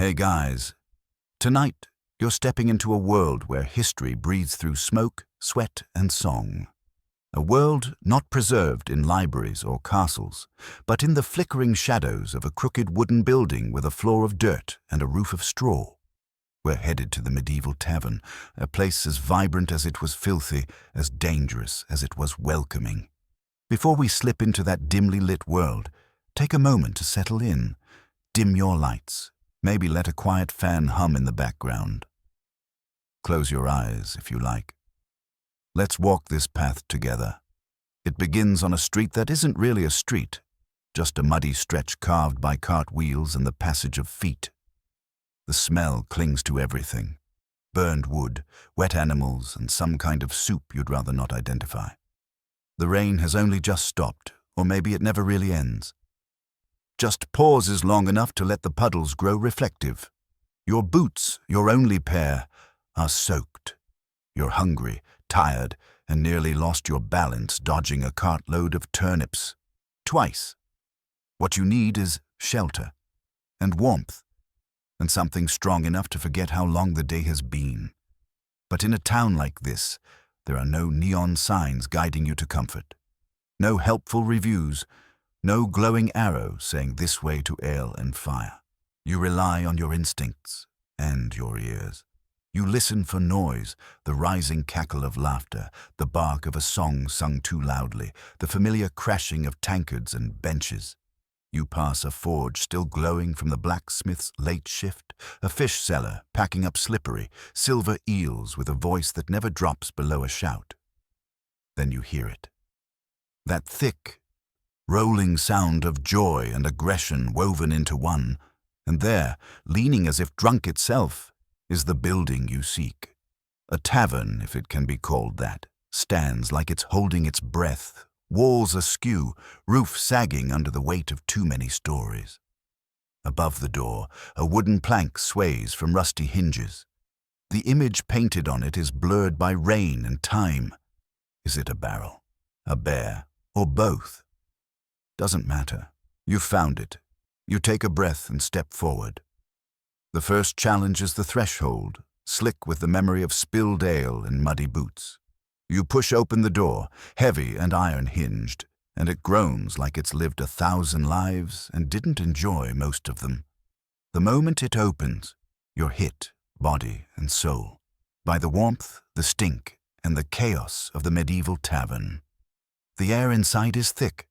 Hey guys, tonight you're stepping into a world where history breathes through smoke, sweat, and song. A world not preserved in libraries or castles, but in the flickering shadows of a crooked wooden building with a floor of dirt and a roof of straw. We're headed to the medieval tavern, a place as vibrant as it was filthy, as dangerous as it was welcoming. Before we slip into that dimly lit world, take a moment to settle in. Dim your lights. Maybe let a quiet fan hum in the background. Close your eyes if you like. Let's walk this path together. It begins on a street that isn't really a street, just a muddy stretch carved by cart wheels and the passage of feet. The smell clings to everything. Burned wood, wet animals, and some kind of soup you'd rather not identify. The rain has only just stopped, or maybe it never really ends. Just pauses long enough to let the puddles grow reflective. Your boots, your only pair, are soaked. You're hungry, tired, and nearly lost your balance dodging a cartload of turnips. Twice. What you need is shelter, and warmth, and something strong enough to forget how long the day has been. But in a town like this, there are no neon signs guiding you to comfort. No helpful reviews, no glowing arrow saying this way to ale and fire. You rely on your instincts and your ears. You listen for noise, the rising cackle of laughter, the bark of a song sung too loudly, the familiar crashing of tankards and benches. You pass a forge still glowing from the blacksmith's late shift, a fish seller packing up slippery, silver eels with a voice that never drops below a shout. Then you hear it. That thick, rolling sound of joy and aggression woven into one, and there, leaning as if drunk itself, is the building you seek. A tavern, if it can be called that, stands like it's holding its breath, walls askew, roof sagging under the weight of too many stories. Above the door, a wooden plank sways from rusty hinges. The image painted on it is blurred by rain and time. Is it a barrel, a bear, or both? Doesn't matter. You've found it. You take a breath and step forward. The first challenge is the threshold, slick with the memory of spilled ale and muddy boots. You push open the door, heavy and iron-hinged, and it groans like it's lived 1,000 lives and didn't enjoy most of them. The moment it opens, you're hit, body and soul, by the warmth, the stink, and the chaos of the medieval tavern. The air inside is thick,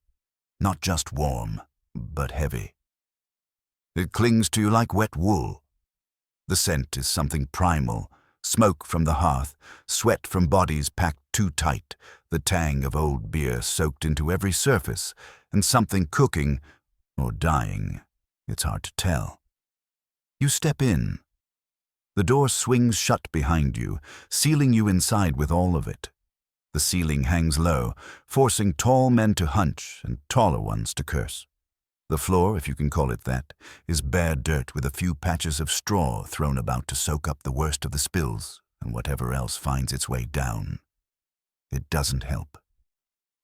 not just warm, but heavy. It clings to you like wet wool. The scent is something primal, smoke from the hearth, sweat from bodies packed too tight, the tang of old beer soaked into every surface, and something cooking or dying. It's hard to tell. You step in. The door swings shut behind you, sealing you inside with all of it. The ceiling hangs low, forcing tall men to hunch and taller ones to curse. The floor, if you can call it that, is bare dirt with a few patches of straw thrown about to soak up the worst of the spills and whatever else finds its way down. It doesn't help.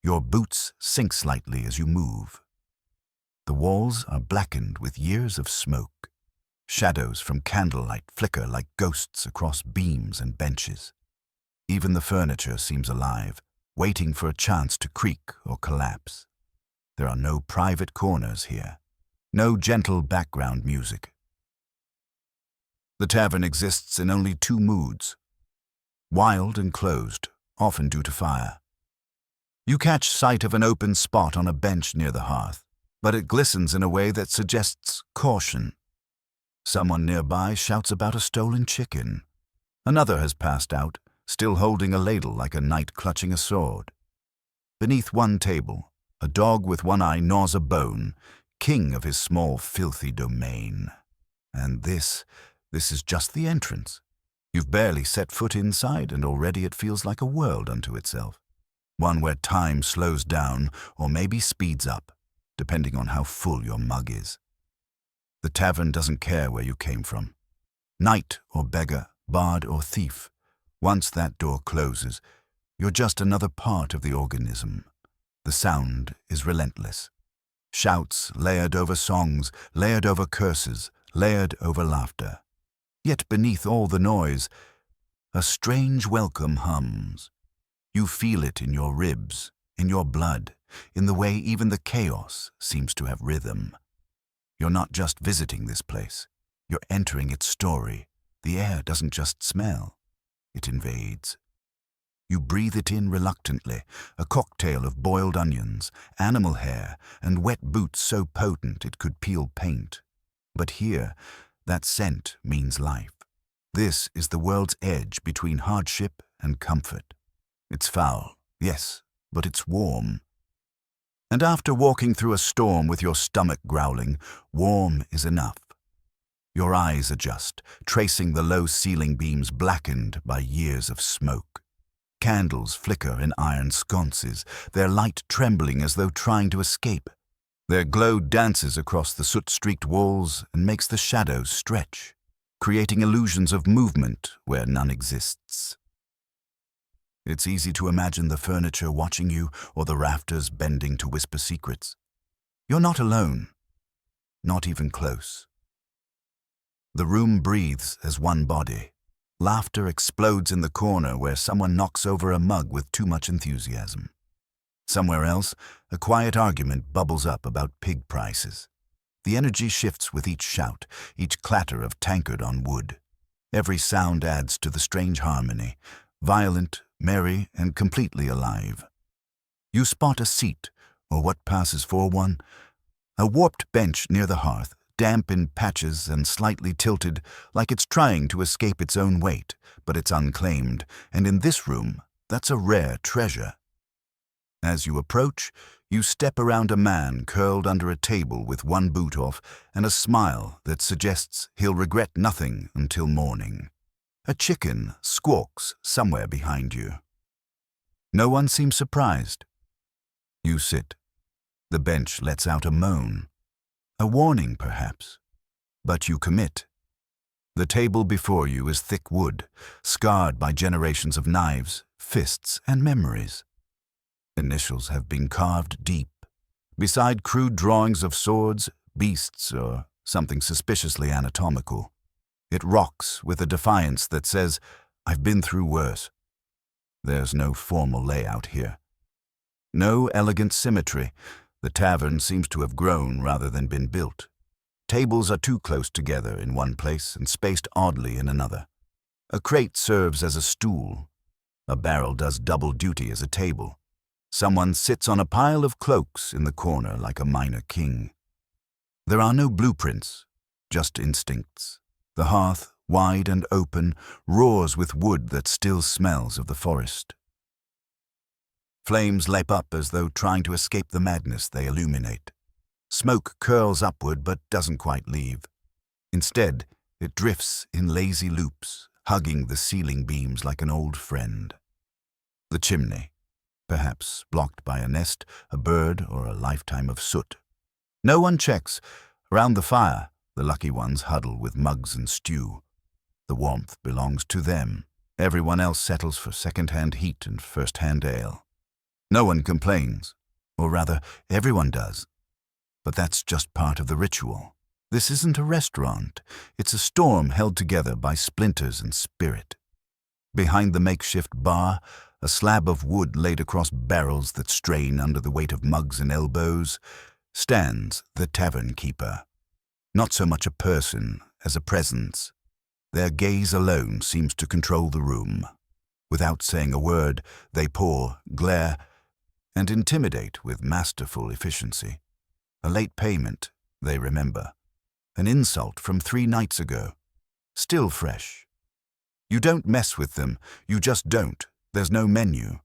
Your boots sink slightly as you move. The walls are blackened with years of smoke. Shadows from candlelight flicker like ghosts across beams and benches. Even the furniture seems alive, waiting for a chance to creak or collapse. There are no private corners here, no gentle background music. The tavern exists in only two moods, wild and closed, often due to fire. You catch sight of an open spot on a bench near the hearth, but it glistens in a way that suggests caution. Someone nearby shouts about a stolen chicken. Another has passed out, still holding a ladle like a knight clutching a sword. Beneath one table, a dog with one eye gnaws a bone, king of his small, filthy domain. And this is just the entrance. You've barely set foot inside, and already it feels like a world unto itself. One where time slows down, or maybe speeds up, depending on how full your mug is. The tavern doesn't care where you came from. Knight or beggar, bard or thief. Once that door closes, you're just another part of the organism. The sound is relentless. Shouts layered over songs, layered over curses, layered over laughter. Yet beneath all the noise, a strange welcome hums. You feel it in your ribs, in your blood, in the way even the chaos seems to have rhythm. You're not just visiting this place, you're entering its story. The air doesn't just smell, it invades. You breathe it in reluctantly, a cocktail of boiled onions, animal hair, and wet boots so potent it could peel paint. But here, that scent means life. This is the world's edge between hardship and comfort. It's foul, yes, but it's warm. And after walking through a storm with your stomach growling, warm is enough. Your eyes adjust, tracing the low ceiling beams blackened by years of smoke. Candles flicker in iron sconces, their light trembling as though trying to escape. Their glow dances across the soot-streaked walls and makes the shadows stretch, creating illusions of movement where none exists. It's easy to imagine the furniture watching you or the rafters bending to whisper secrets. You're not alone, not even close. The room breathes as one body. Laughter explodes in the corner where someone knocks over a mug with too much enthusiasm. Somewhere else, a quiet argument bubbles up about pig prices. The energy shifts with each shout, each clatter of tankard on wood. Every sound adds to the strange harmony, violent, merry, and completely alive. You spot a seat, or what passes for one, a warped bench near the hearth, damp in patches and slightly tilted, like it's trying to escape its own weight, but it's unclaimed, and in this room, that's a rare treasure. As you approach, you step around a man curled under a table with one boot off and a smile that suggests he'll regret nothing until morning. A chicken squawks somewhere behind you. No one seems surprised. You sit. The bench lets out a moan. A warning, perhaps. But you commit. The table before you is thick wood, scarred by generations of knives, fists, and memories. Initials have been carved deep, beside crude drawings of swords, beasts, or something suspiciously anatomical. It rocks with a defiance that says, "I've been through worse." There's no formal layout here. No elegant symmetry. The tavern seems to have grown rather than been built. Tables are too close together in one place and spaced oddly in another. A crate serves as a stool. A barrel does double duty as a table. Someone sits on a pile of cloaks in the corner like a minor king. There are no blueprints, just instincts. The hearth, wide and open, roars with wood that still smells of the forest. Flames leap up as though trying to escape the madness they illuminate. Smoke curls upward but doesn't quite leave. Instead, it drifts in lazy loops, hugging the ceiling beams like an old friend. The chimney, perhaps blocked by a nest, a bird, or a lifetime of soot. No one checks. Around the fire, the lucky ones huddle with mugs and stew. The warmth belongs to them. Everyone else settles for second-hand heat and first-hand ale. No one complains, or rather, everyone does. But that's just part of the ritual. This isn't a restaurant. It's a storm held together by splinters and spirit. Behind the makeshift bar, a slab of wood laid across barrels that strain under the weight of mugs and elbows, stands the tavern keeper. Not so much a person as a presence. Their gaze alone seems to control the room. Without saying a word, they pour, glare, and intimidate with masterful efficiency. A late payment, they remember. An insult from 3 nights ago. Still fresh. You don't mess with them, you just don't. There's no menu.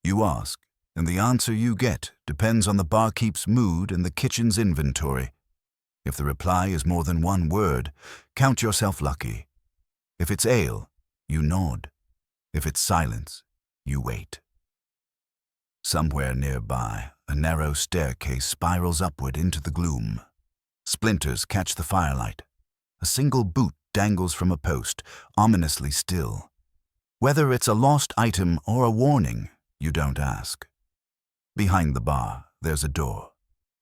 You ask, and the answer you get depends on the barkeep's mood and the kitchen's inventory. If the reply is more than one word, count yourself lucky. If it's ale, you nod. If it's silence, you wait. Somewhere nearby, a narrow staircase spirals upward into the gloom. Splinters catch the firelight. A single boot dangles from a post, ominously still. Whether it's a lost item or a warning, you don't ask. Behind the bar, there's a door.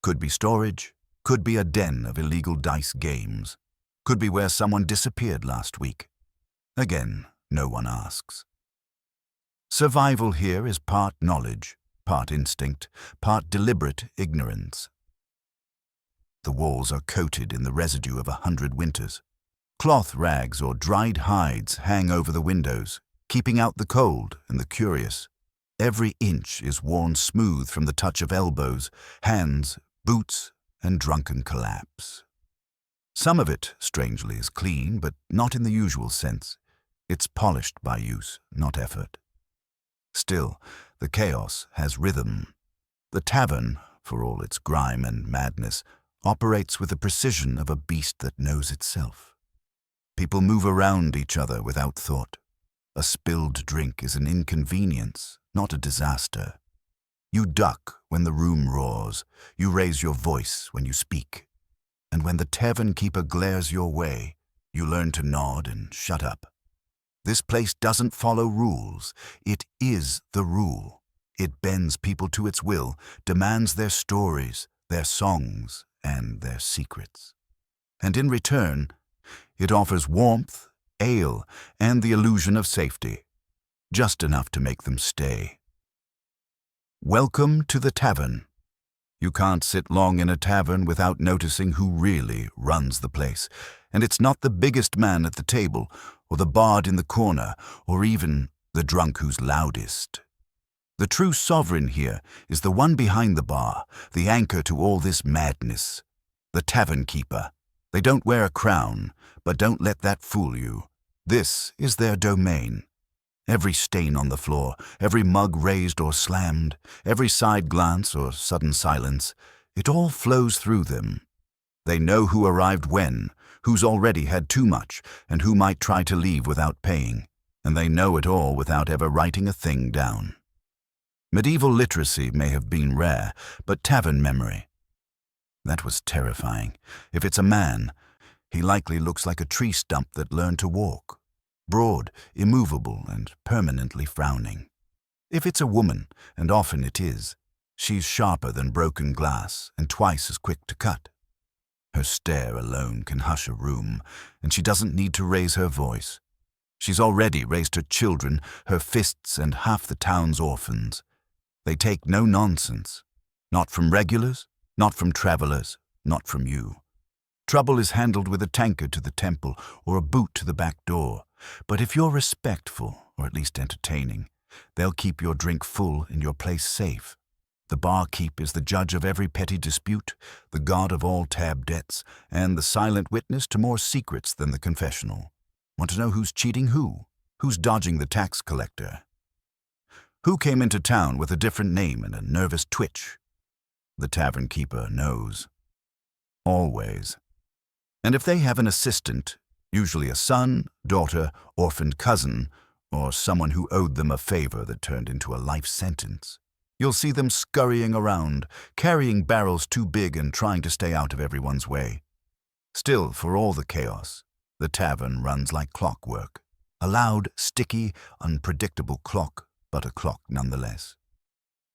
Could be storage, could be a den of illegal dice games. Could be where someone disappeared last week. Again, no one asks. Survival here is part knowledge, part instinct, part deliberate ignorance. The walls are coated in the residue of 100 winters. Cloth rags or dried hides hang over the windows, keeping out the cold and the curious. Every inch is worn smooth from the touch of elbows, hands, boots, and drunken collapse. Some of it, strangely, is clean, but not in the usual sense. It's polished by use, not effort. Still, the chaos has rhythm. The tavern, for all its grime and madness, operates with the precision of a beast that knows itself. People move around each other without thought. A spilled drink is an inconvenience, not a disaster. You duck when the room roars. You raise your voice when you speak. And when the tavern keeper glares your way, you learn to nod and shut up. This place doesn't follow rules. It is the rule. It bends people to its will, demands their stories, their songs, and their secrets. And in return, it offers warmth, ale, and the illusion of safety, just enough to make them stay. Welcome to the tavern. You can't sit long in a tavern without noticing who really runs the place, and it's not the biggest man at the table, or the bard in the corner, or even the drunk who's loudest. The true sovereign here is the one behind the bar, the anchor to all this madness. The tavern keeper. They don't wear a crown, but don't let that fool you. This is their domain. Every stain on the floor, every mug raised or slammed, every side glance or sudden silence, it all flows through them. They know who arrived when, who's already had too much, and who might try to leave without paying, and they know it all without ever writing a thing down. Medieval literacy may have been rare, but tavern memory. That was terrifying. If it's a man, he likely looks like a tree stump that learned to walk. Broad, immovable, and permanently frowning. If it's a woman, and often it is, she's sharper than broken glass and twice as quick to cut. Her stare alone can hush a room, and she doesn't need to raise her voice. She's already raised her children, her fists, and half the town's orphans. They take no nonsense. Not from regulars, not from travelers, not from you. Trouble is handled with a tankard to the temple or a boot to the back door. But if you're respectful, or at least entertaining, they'll keep your drink full and your place safe. The barkeep is the judge of every petty dispute, the god of all tab debts, and the silent witness to more secrets than the confessional. Want to know who's cheating who? Who's dodging the tax collector? Who came into town with a different name and a nervous twitch? The tavern keeper knows. Always. And if they have an assistant, usually a son, daughter, orphaned cousin, or someone who owed them a favor that turned into a life sentence, you'll see them scurrying around, carrying barrels too big and trying to stay out of everyone's way. Still, for all the chaos, the tavern runs like clockwork. A loud, sticky, unpredictable clock, but a clock nonetheless.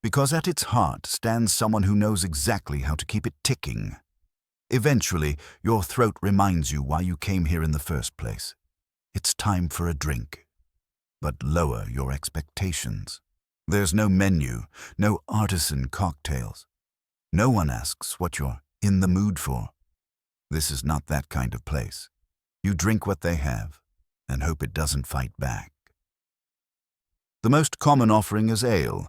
Because at its heart stands someone who knows exactly how to keep it ticking. Eventually, your throat reminds you why you came here in the first place. It's time for a drink. But lower your expectations. There's no menu, no artisan cocktails. No one asks what you're in the mood for. This is not that kind of place. You drink what they have and hope it doesn't fight back. The most common offering is ale,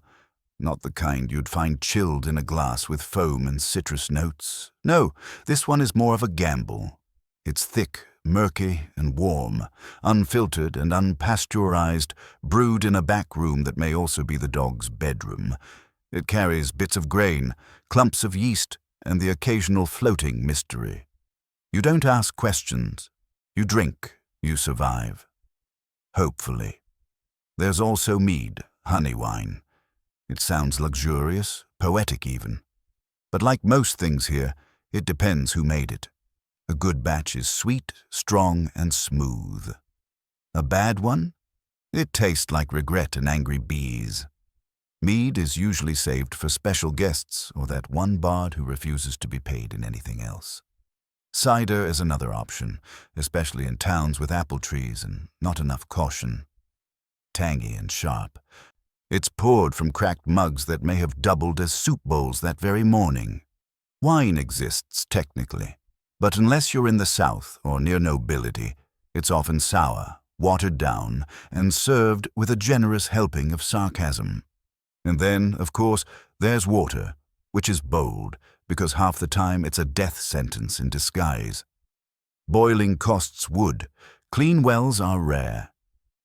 not the kind you'd find chilled in a glass with foam and citrus notes. No, this one is more of a gamble. It's thick, murky, and warm, unfiltered and unpasteurized, brewed in a back room that may also be the dog's bedroom. It carries bits of grain, clumps of yeast, and the occasional floating mystery. You don't ask questions. You drink, you survive. Hopefully. There's also mead, honey wine. It sounds luxurious, poetic even. But like most things here, it depends who made it. A good batch is sweet, strong, and smooth. A bad one? It tastes like regret and angry bees. Mead is usually saved for special guests or that one bard who refuses to be paid in anything else. Cider is another option, especially in towns with apple trees and not enough caution. Tangy and sharp. It's poured from cracked mugs that may have doubled as soup bowls that very morning. Wine exists, technically, but unless you're in the South or near nobility, it's often sour, watered down, and served with a generous helping of sarcasm. And then, of course, there's water, which is bold, because half the time it's a death sentence in disguise. Boiling costs wood. Clean wells are rare.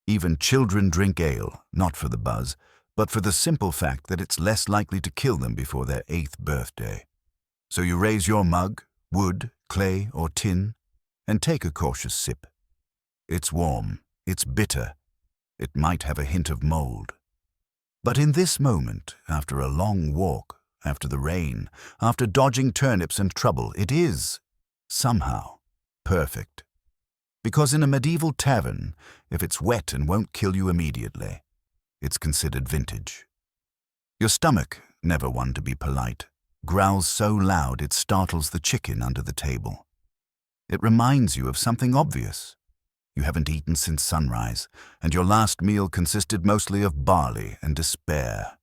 Even children drink ale, not for the buzz, but for the simple fact that it's less likely to kill them before their 8th birthday. So you raise your mug, wood, clay, or tin, and take a cautious sip. It's warm, it's bitter, it might have a hint of mold. But in this moment, after a long walk, after the rain, after dodging turnips and trouble, it is, somehow, perfect. Because in a medieval tavern, if it's wet and won't kill you immediately, it's considered vintage. Your stomach, never one to be polite, growls so loud it startles the chicken under the table. It reminds you of something obvious. You haven't eaten since sunrise, and your last meal consisted mostly of barley and despair.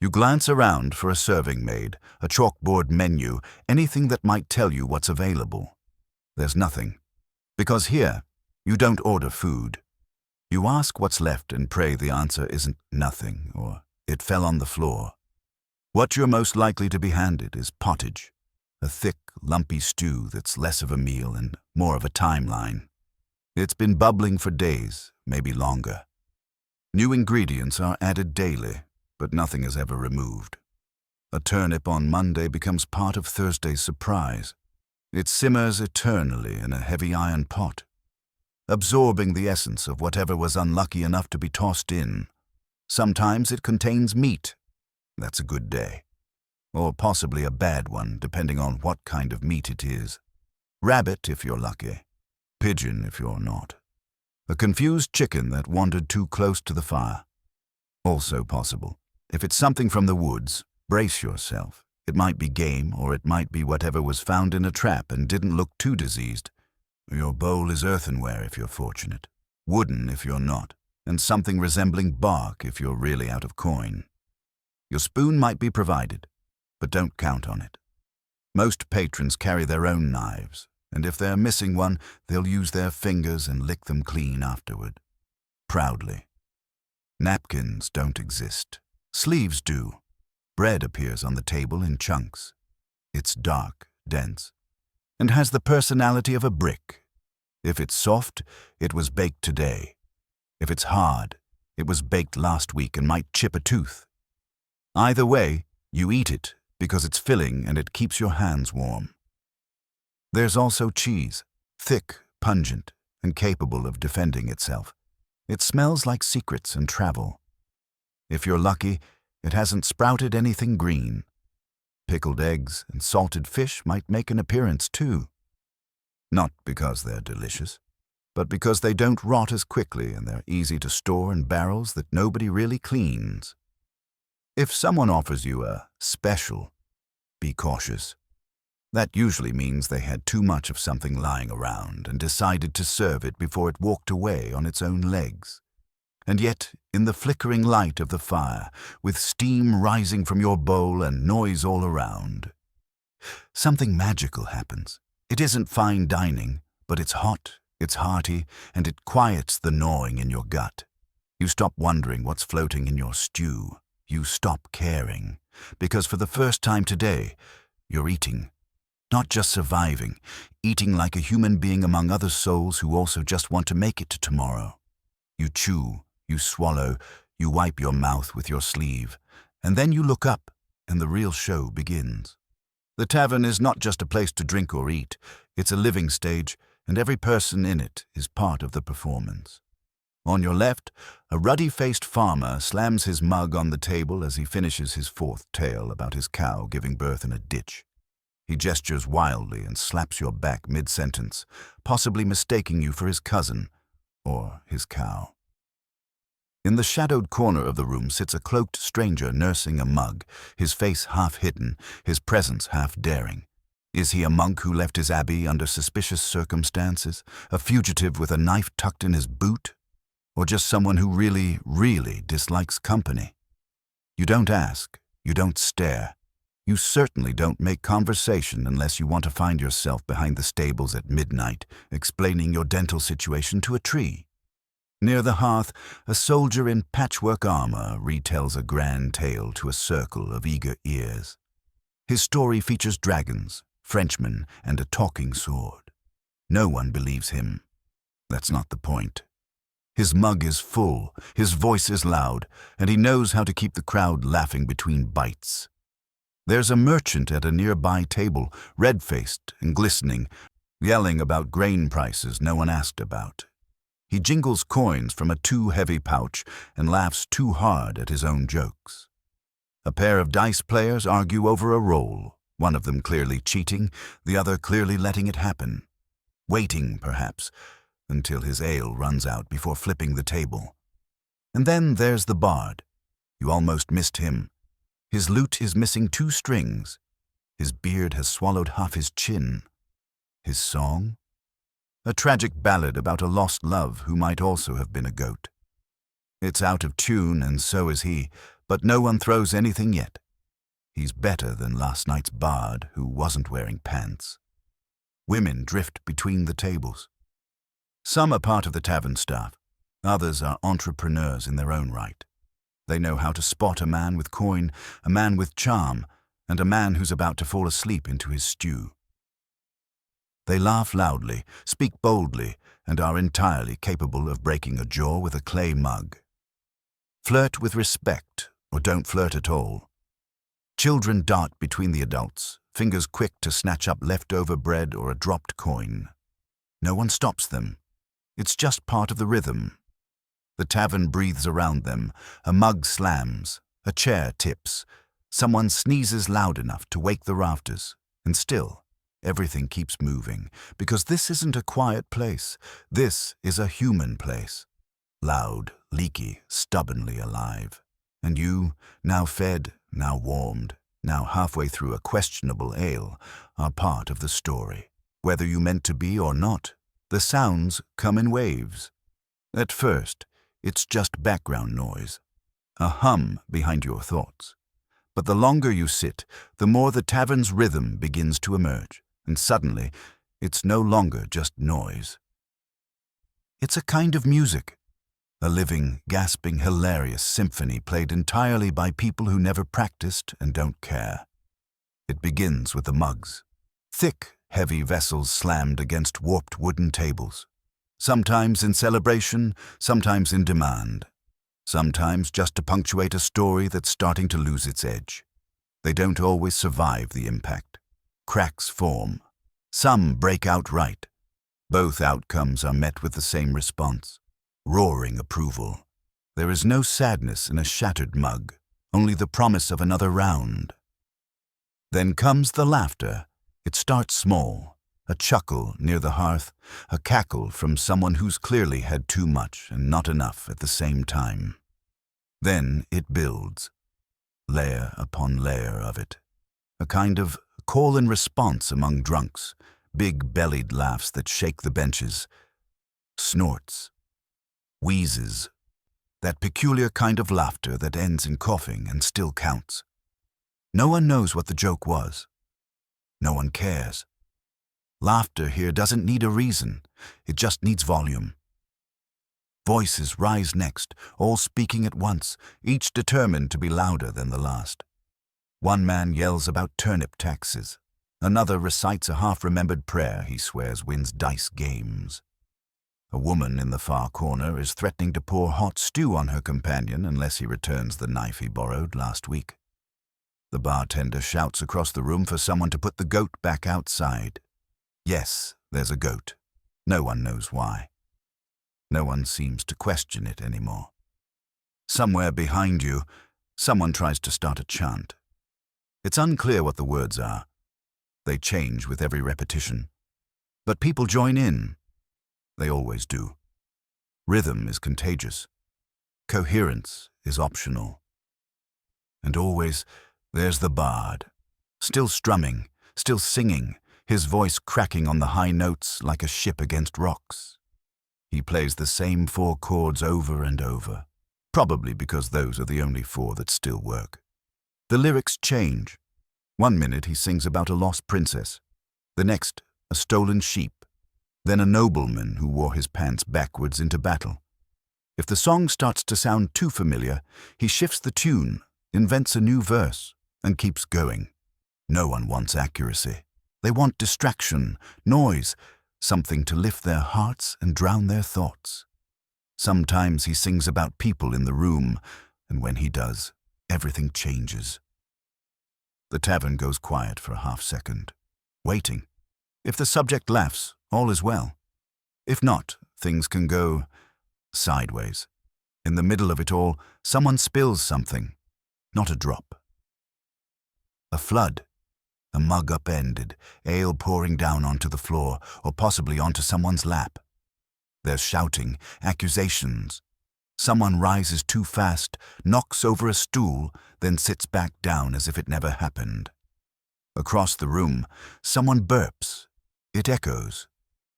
You glance around for a serving maid, a chalkboard menu, anything that might tell you what's available. There's nothing. Because here, you don't order food. You ask what's left and pray the answer isn't nothing or it fell on the floor. What you're most likely to be handed is pottage, a thick, lumpy stew that's less of a meal and more of a timeline. It's been bubbling for days, maybe longer. New ingredients are added daily, but nothing is ever removed. A turnip on Monday becomes part of Thursday's surprise. It simmers eternally in a heavy iron pot, absorbing the essence of whatever was unlucky enough to be tossed in. Sometimes it contains meat. That's a good day. Or possibly a bad one, depending on what kind of meat it is. Rabbit if you're lucky. Pigeon if you're not. A confused chicken that wandered too close to the fire. Also possible. If it's something from the woods, brace yourself. It might be game, or it might be whatever was found in a trap and didn't look too diseased. Your bowl is earthenware if you're fortunate, wooden if you're not, and something resembling bark if you're really out of coin. Your spoon might be provided, but don't count on it. Most patrons carry their own knives, and if they're missing one, they'll use their fingers and lick them clean afterward. Proudly. Napkins don't exist. Sleeves do. Bread appears on the table in chunks. It's dark, dense, and has the personality of a brick. If it's soft, it was baked today. If it's hard, it was baked last week and might chip a tooth. Either way, you eat it because it's filling and it keeps your hands warm. There's also cheese, thick, pungent, and capable of defending itself. It smells like secrets and travel. If you're lucky, it hasn't sprouted anything green. Pickled eggs and salted fish might make an appearance too. Not because they're delicious, but because they don't rot as quickly and they're easy to store in barrels that nobody really cleans. If someone offers you a special, be cautious. That usually means they had too much of something lying around and decided to serve it before it walked away on its own legs. And yet, in the flickering light of the fire, with steam rising from your bowl and noise all around, something magical happens. It isn't fine dining, but it's hot, it's hearty, and it quiets the gnawing in your gut. You stop wondering what's floating in your stew. You stop caring, because for the first time today, you're eating. Not just surviving, eating like a human being among other souls who also just want to make it to tomorrow. You chew, you swallow, you wipe your mouth with your sleeve, and then you look up, and the real show begins. The tavern is not just a place to drink or eat, it's a living stage, and every person in it is part of the performance. On your left, a ruddy-faced farmer slams his mug on the table as he finishes his fourth tale about his cow giving birth in a ditch. He gestures wildly and slaps your back mid-sentence, possibly mistaking you for his cousin, or his cow. In the shadowed corner of the room sits a cloaked stranger nursing a mug, his face half hidden, his presence half daring. Is he a monk who left his abbey under suspicious circumstances, a fugitive with a knife tucked in his boot, or just someone who really, really dislikes company? You don't ask, you don't stare. You certainly don't make conversation unless you want to find yourself behind the stables at midnight, explaining your dental situation to a tree. Near the hearth, a soldier in patchwork armor retells a grand tale to a circle of eager ears. His story features dragons, Frenchmen, and a talking sword. No one believes him. That's not the point. His mug is full, his voice is loud, and he knows how to keep the crowd laughing between bites. There's a merchant at a nearby table, red-faced and glistening, yelling about grain prices no one asked about. He jingles coins from a too-heavy pouch and laughs too hard at his own jokes. A pair of dice players argue over a roll, one of them clearly cheating, the other clearly letting it happen. Waiting, perhaps, until his ale runs out before flipping the table. And then there's the bard. You almost missed him. His lute is missing 2 strings. His beard has swallowed half his chin. His song? A tragic ballad about a lost love who might also have been a goat. It's out of tune, and so is he, but no one throws anything yet. He's better than last night's bard who wasn't wearing pants. Women drift between the tables. Some are part of the tavern staff. Others are entrepreneurs in their own right. They know how to spot a man with coin, a man with charm, and a man who's about to fall asleep into his stew. They laugh loudly, speak boldly, and are entirely capable of breaking a jaw with a clay mug. Flirt with respect, or don't flirt at all. Children dart between the adults, fingers quick to snatch up leftover bread or a dropped coin. No one stops them. It's just part of the rhythm. The tavern breathes around them, a mug slams, a chair tips, someone sneezes loud enough to wake the rafters, and still, everything keeps moving, because this isn't a quiet place, this is a human place. Loud, leaky, stubbornly alive. And you, now fed, now warmed, now halfway through a questionable ale, are part of the story. Whether you meant to be or not, the sounds come in waves. At first, it's just background noise, a hum behind your thoughts. But the longer you sit, the more the tavern's rhythm begins to emerge, and suddenly, it's no longer just noise. It's a kind of music, a living, gasping, hilarious symphony played entirely by people who never practiced and don't care. It begins with the mugs. Thick, heavy vessels slammed against warped wooden tables. Sometimes in celebration, sometimes in demand. Sometimes just to punctuate a story that's starting to lose its edge. They don't always survive the impact. Cracks form. Some break outright. Both outcomes are met with the same response. Roaring approval. There is no sadness in a shattered mug, only the promise of another round. Then comes the laughter. It starts small, a chuckle near the hearth, a cackle from someone who's clearly had too much and not enough at the same time. Then it builds, layer upon layer of it, a kind of call and response among drunks, big-bellied laughs that shake the benches, snorts, wheezes, that peculiar kind of laughter that ends in coughing and still counts. No one knows what the joke was. No one cares. Laughter here doesn't need a reason, it just needs volume. Voices rise next, all speaking at once, each determined to be louder than the last. One man yells about turnip taxes. Another recites a half-remembered prayer he swears wins dice games. A woman in the far corner is threatening to pour hot stew on her companion unless he returns the knife he borrowed last week. The bartender shouts across the room for someone to put the goat back outside. Yes, there's a goat. No one knows why. No one seems to question it anymore. Somewhere behind you, someone tries to start a chant. It's unclear what the words are. They change with every repetition. But people join in. They always do. Rhythm is contagious. Coherence is optional. And always, there's the bard, still strumming, still singing, his voice cracking on the high notes like a ship against rocks. He plays the same 4 chords over and over, probably because those are the only 4 that still work. The lyrics change. One minute he sings about a lost princess, the next a stolen sheep, then a nobleman who wore his pants backwards into battle. If the song starts to sound too familiar, he shifts the tune, invents a new verse, and keeps going. No one wants accuracy. They want distraction, noise, something to lift their hearts and drown their thoughts. Sometimes he sings about people in the room, and when he does, everything changes. The tavern goes quiet for a half-second, waiting. If the subject laughs, all is well. If not, things can go sideways. In the middle of it all, someone spills something, not a drop. A flood. A mug upended, ale pouring down onto the floor, or possibly onto someone's lap. There's shouting, accusations. Someone rises too fast, knocks over a stool, then sits back down as if it never happened. Across the room, someone burps. It echoes.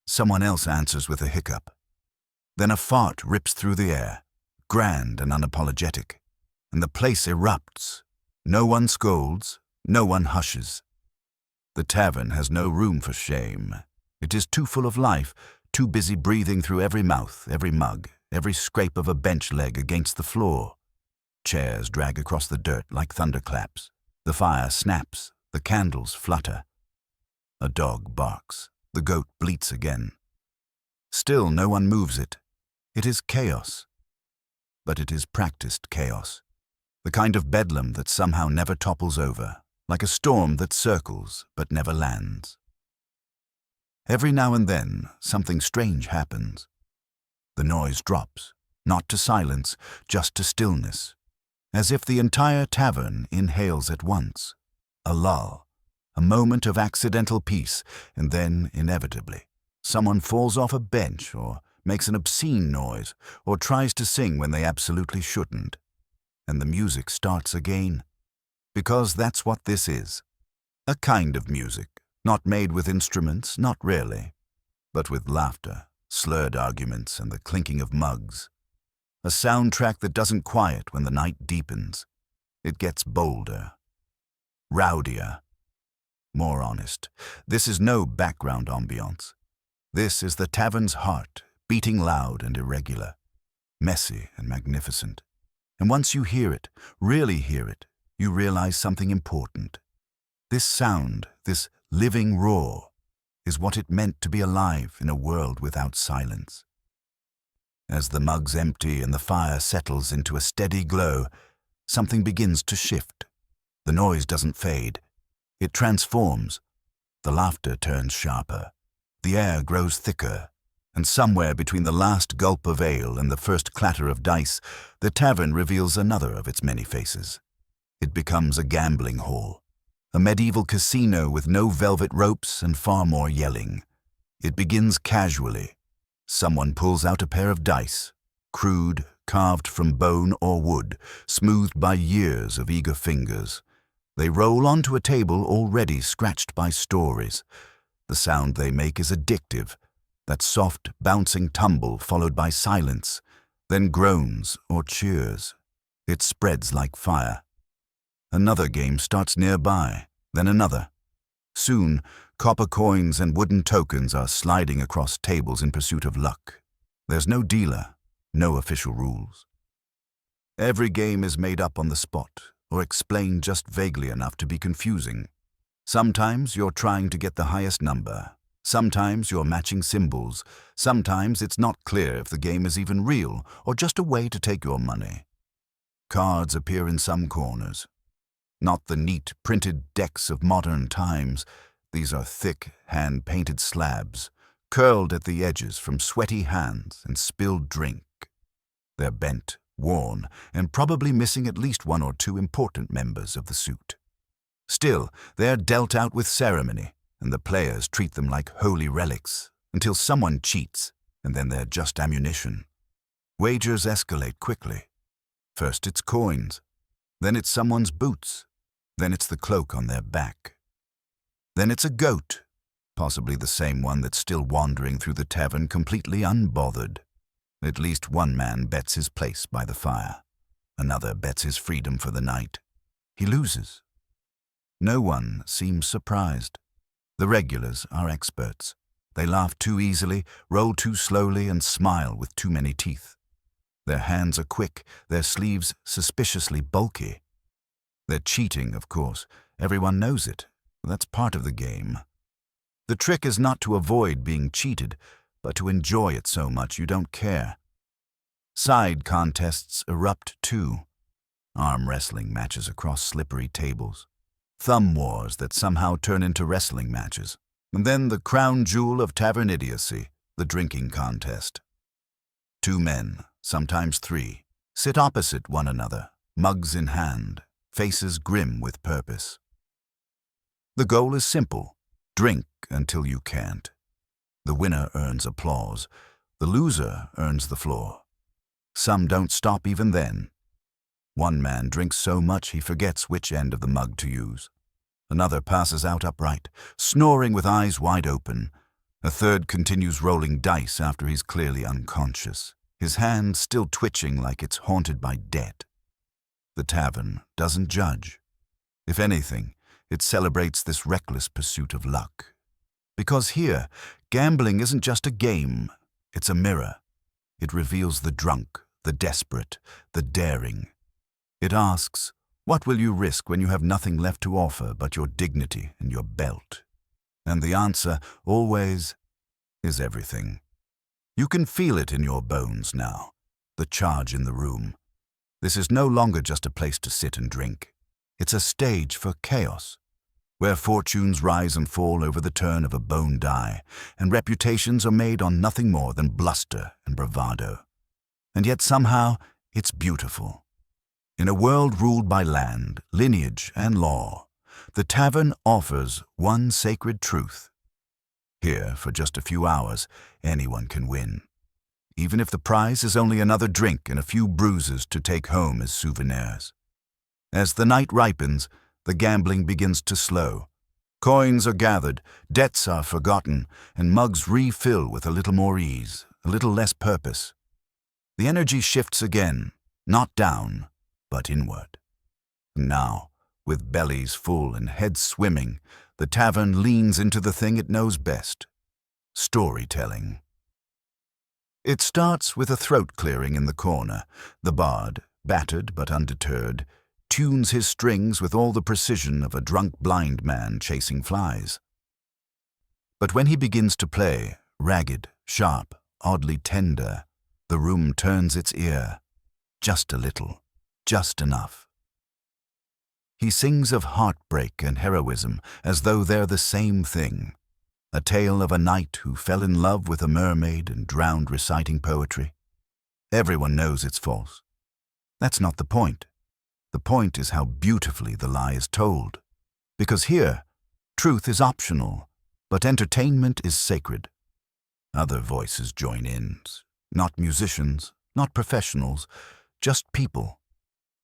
Someone else answers with a hiccup. Then a fart rips through the air, grand and unapologetic, and the place erupts. No one scolds, no one hushes. The tavern has no room for shame. It is too full of life, too busy breathing through every mouth, every mug, every scrape of a bench leg against the floor. Chairs drag across the dirt like thunderclaps. The fire snaps, the candles flutter. A dog barks, the goat bleats again. Still no one moves it. It is chaos. But it is practiced chaos. The kind of bedlam that somehow never topples over, like a storm that circles but never lands. Every now and then, something strange happens. The noise drops, not to silence, just to stillness, as if the entire tavern inhales at once. A lull, a moment of accidental peace, and then, inevitably, someone falls off a bench or makes an obscene noise or tries to sing when they absolutely shouldn't. And the music starts again. Because that's what this is. A kind of music, not made with instruments, not really, but with laughter, slurred arguments, and the clinking of mugs. A soundtrack that doesn't quiet when the night deepens. It gets bolder, rowdier, more honest. This is no background ambiance. This is the tavern's heart, beating loud and irregular, messy and magnificent. And once you hear it, really hear it, you realize something important. This sound, this living roar, is what it meant to be alive in a world without silence. As the mugs empty and the fire settles into a steady glow, something begins to shift. The noise doesn't fade. It transforms. The laughter turns sharper. The air grows thicker. And somewhere between the last gulp of ale and the first clatter of dice, the tavern reveals another of its many faces. It becomes a gambling hall, a medieval casino with no velvet ropes and far more yelling. It begins casually. Someone pulls out a pair of dice, crude, carved from bone or wood, smoothed by years of eager fingers. They roll onto a table already scratched by stories. The sound they make is addictive, that soft, bouncing tumble followed by silence, then groans or cheers. It spreads like fire. Another game starts nearby, then another. Soon, copper coins and wooden tokens are sliding across tables in pursuit of luck. There's no dealer, no official rules. Every game is made up on the spot, or explained just vaguely enough to be confusing. Sometimes you're trying to get the highest number. Sometimes you're matching symbols. Sometimes it's not clear if the game is even real or just a way to take your money. Cards appear in some corners. Not the neat, printed decks of modern times. These are thick, hand-painted slabs, curled at the edges from sweaty hands and spilled drink. They're bent, worn, and probably missing at least 1 or 2 important members of the suit. Still, they're dealt out with ceremony, and the players treat them like holy relics, until someone cheats, and then they're just ammunition. Wagers escalate quickly. First it's coins, then it's someone's boots, then it's the cloak on their back. Then it's a goat, possibly the same one that's still wandering through the tavern completely unbothered. At least one man bets his place by the fire. Another bets his freedom for the night. He loses. No one seems surprised. The regulars are experts. They laugh too easily, roll too slowly, and smile with too many teeth. Their hands are quick, their sleeves suspiciously bulky. They're cheating, of course. Everyone knows it. That's part of the game. The trick is not to avoid being cheated, but to enjoy it so much you don't care. Side contests erupt too. Arm wrestling matches across slippery tables. Thumb wars that somehow turn into wrestling matches. And then the crown jewel of tavern idiocy, the drinking contest. Two men, sometimes three, sit opposite one another, mugs in hand, faces grim with purpose. The goal is simple: drink until you can't. The winner earns applause. The loser earns the floor. Some don't stop even then. One man drinks so much he forgets which end of the mug to use. Another passes out upright, snoring with eyes wide open. A third continues rolling dice after he's clearly unconscious, his hand still twitching like it's haunted by debt. The tavern doesn't judge. If anything, it celebrates this reckless pursuit of luck. Because here, gambling isn't just a game, it's a mirror. It reveals the drunk, the desperate, the daring. It asks, what will you risk when you have nothing left to offer but your dignity and your belt? And the answer, always, is everything. You can feel it in your bones now, the charge in the room. This is no longer just a place to sit and drink. It's a stage for chaos, where fortunes rise and fall over the turn of a bone die, and reputations are made on nothing more than bluster and bravado. And yet somehow, it's beautiful. In a world ruled by land, lineage, and law, the tavern offers one sacred truth. Here, for just a few hours, anyone can win, even if the prize is only another drink and a few bruises to take home as souvenirs. As the night ripens, the gambling begins to slow. Coins are gathered, debts are forgotten, and mugs refill with a little more ease, a little less purpose. The energy shifts again, not down, but inward. Now, with bellies full and heads swimming, the tavern leans into the thing it knows best: storytelling. It starts with a throat clearing in the corner. The bard, battered but undeterred, tunes his strings with all the precision of a drunk blind man chasing flies. But when he begins to play, ragged, sharp, oddly tender, the room turns its ear, just a little. Just enough. He sings of heartbreak and heroism as though they're the same thing. A tale of a knight who fell in love with a mermaid and drowned reciting poetry. Everyone knows it's false. That's not the point. The point is how beautifully the lie is told. Because here, truth is optional, but entertainment is sacred. Other voices join in. Not musicians, not professionals, just people.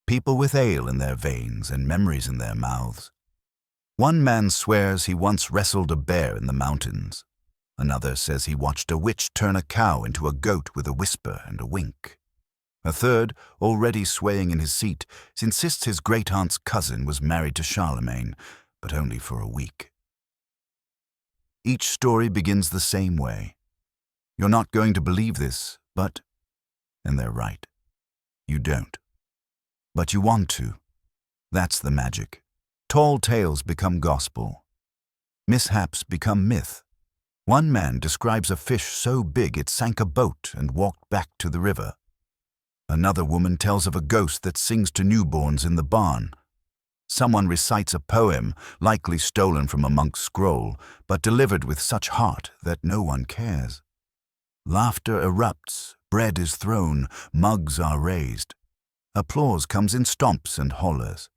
People with ale in their veins and memories in their mouths. One man swears he once wrestled a bear in the mountains. Another says he watched a witch turn a cow into a goat with a whisper and a wink. A third, already swaying in his seat, insists his great-aunt's cousin was married to Charlemagne, but only for a week. Each story begins the same way. You're not going to believe this, but... And they're right. You don't. But you want to. That's the magic. Tall tales become gospel. Mishaps become myth. One man describes a fish so big it sank a boat and walked back to the river. Another woman tells of a ghost that sings to newborns in the barn. Someone recites a poem, likely stolen from a monk's scroll, but delivered with such heart that no one cares. Laughter erupts, bread is thrown, mugs are raised. Applause comes in stomps and hollers.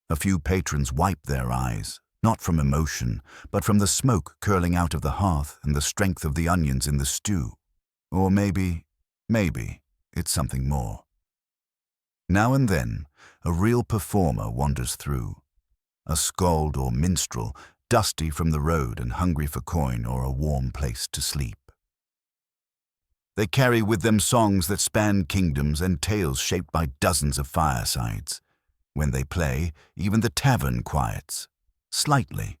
A few patrons wipe their eyes, not from emotion, but from the smoke curling out of the hearth and the strength of the onions in the stew. Or maybe, it's something more. Now and then, a real performer wanders through. A skald or minstrel, dusty from the road and hungry for coin or a warm place to sleep. They carry with them songs that span kingdoms and tales shaped by dozens of firesides. When they play, even the tavern quiets. Slightly.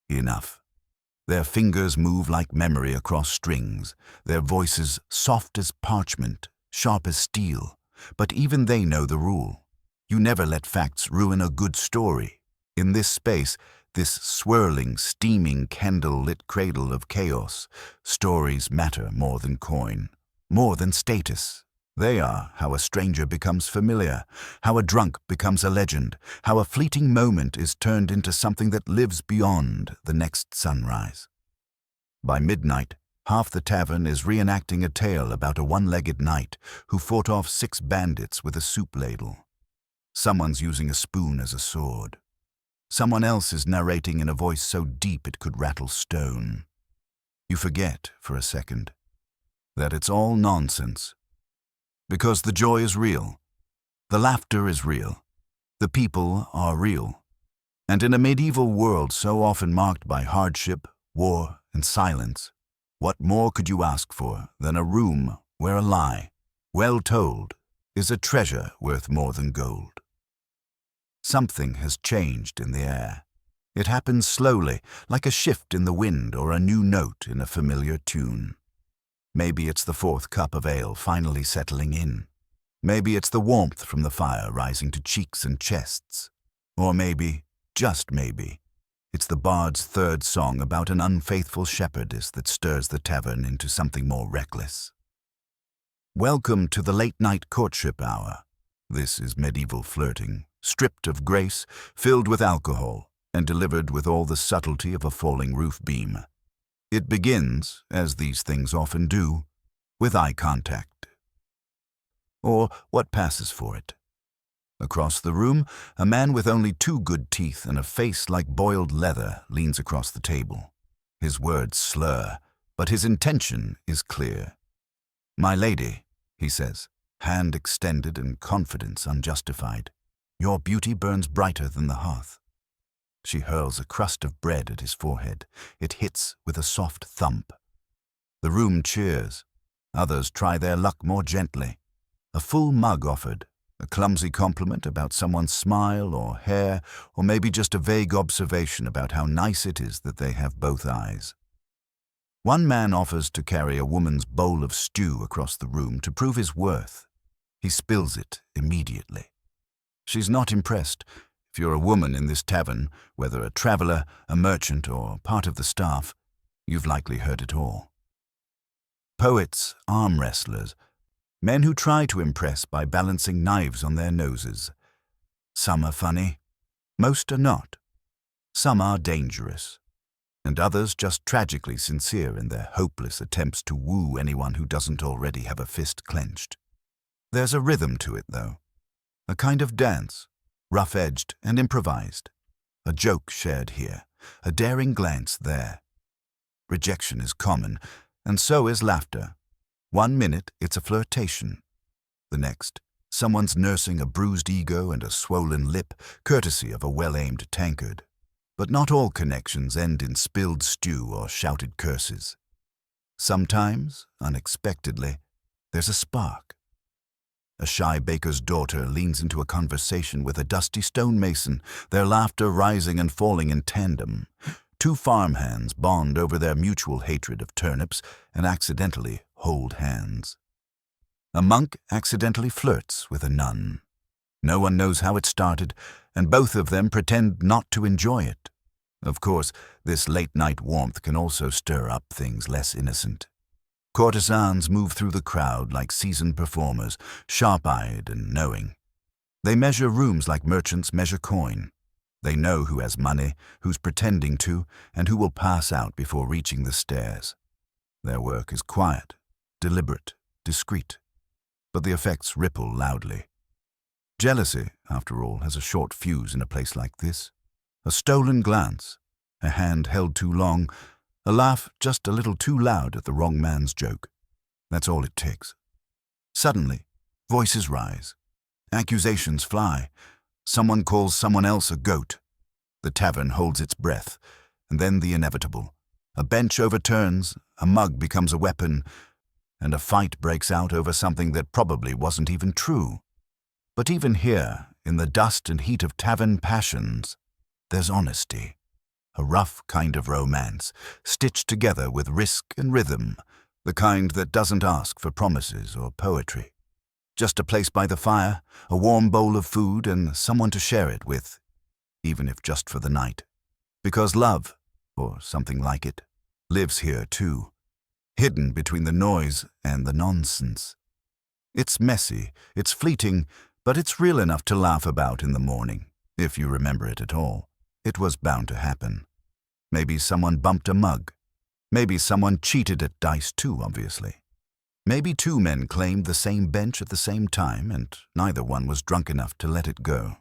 Enough. Their fingers move like memory across strings, their voices soft as parchment, sharp as steel. But even they know the rule. You never let facts ruin a good story. In this space, this swirling, steaming, candle-lit cradle of chaos, stories matter more than coin, more than status. They are how a stranger becomes familiar, how a drunk becomes a legend, how a fleeting moment is turned into something that lives beyond the next sunrise. By midnight, half the tavern is reenacting a tale about a one-legged knight who fought off 6 bandits with a soup ladle. Someone's using a spoon as a sword. Someone else is narrating in a voice so deep it could rattle stone. You forget, for a second, that it's all nonsense. Because the joy is real. The laughter is real. The people are real. And in a medieval world so often marked by hardship, war, and silence, what more could you ask for than a room where a lie, well told, is a treasure worth more than gold? Something has changed in the air. It happens slowly, like a shift in the wind or a new note in a familiar tune. Maybe it's the 4th cup of ale finally settling in. Maybe it's the warmth from the fire rising to cheeks and chests. Or maybe, just maybe, it's the bard's 3rd song about an unfaithful shepherdess that stirs the tavern into something more reckless. Welcome to the late-night courtship hour. This is medieval flirting, stripped of grace, filled with alcohol, and delivered with all the subtlety of a falling roof beam. It begins, as these things often do, with eye contact. Or what passes for it. Across the room, a man with only 2 good teeth and a face like boiled leather leans across the table. His words slur, but his intention is clear. "My lady," he says, hand extended and confidence unjustified. "Your beauty burns brighter than the hearth." She hurls a crust of bread at his forehead. It hits with a soft thump. The room cheers. Others try their luck more gently. A full mug offered, a clumsy compliment about someone's smile or hair, or maybe just a vague observation about how nice it is that they have both eyes. One man offers to carry a woman's bowl of stew across the room to prove his worth. He spills it immediately. She's not impressed. If you're a woman in this tavern, whether a traveler, a merchant, or part of the staff, you've likely heard it all. Poets, arm wrestlers, men who try to impress by balancing knives on their noses. Some are funny, most are not. Some are dangerous, and others just tragically sincere in their hopeless attempts to woo anyone who doesn't already have a fist clenched. There's a rhythm to it, though, a kind of dance. Rough-edged and improvised. A joke shared here, a daring glance there. Rejection is common, and so is laughter. 1 minute, it's a flirtation. The next, someone's nursing a bruised ego and a swollen lip, courtesy of a well-aimed tankard. But not all connections end in spilled stew or shouted curses. Sometimes, unexpectedly, there's a spark. A shy baker's daughter leans into a conversation with a dusty stonemason, their laughter rising and falling in tandem. 2 farmhands bond over their mutual hatred of turnips and accidentally hold hands. A monk accidentally flirts with a nun. No one knows how it started, and both of them pretend not to enjoy it. Of course, this late-night warmth can also stir up things less innocent. Courtesans move through the crowd like seasoned performers, sharp-eyed and knowing. They measure rooms like merchants measure coin. They know who has money, who's pretending to, and who will pass out before reaching the stairs. Their work is quiet, deliberate, discreet, but the effects ripple loudly. Jealousy, after all, has a short fuse in a place like this. A stolen glance, a hand held too long, a laugh just a little too loud at the wrong man's joke. That's all it takes. Suddenly, voices rise. Accusations fly. Someone calls someone else a goat. The tavern holds its breath, and then the inevitable. A bench overturns, a mug becomes a weapon, and a fight breaks out over something that probably wasn't even true. But even here, in the dust and heat of tavern passions, there's honesty. A rough kind of romance, stitched together with risk and rhythm, the kind that doesn't ask for promises or poetry. Just a place by the fire, a warm bowl of food, and someone to share it with, even if just for the night. Because love, or something like it, lives here too, hidden between the noise and the nonsense. It's messy, it's fleeting, but it's real enough to laugh about in the morning, if you remember it at all. It was bound to happen. Maybe someone bumped a mug. Maybe someone cheated at dice too, obviously. Maybe two men claimed the same bench at the same time, and neither one was drunk enough to let it go.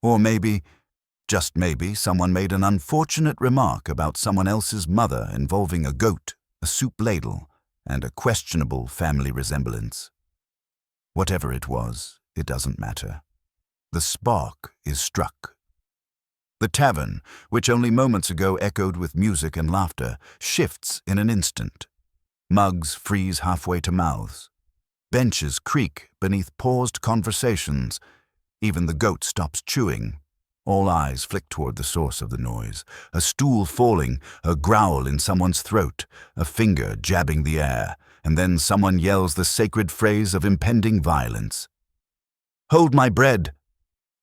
Or maybe, just maybe, someone made an unfortunate remark about someone else's mother involving a goat, a soup ladle, and a questionable family resemblance. Whatever it was, it doesn't matter. The spark is struck. The tavern, which only moments ago echoed with music and laughter, shifts in an instant. Mugs freeze halfway to mouths. Benches creak beneath paused conversations. Even the goat stops chewing. All eyes flick toward the source of the noise. A stool falling, a growl in someone's throat, a finger jabbing the air, and then someone yells the sacred phrase of impending violence. "Hold my bread!"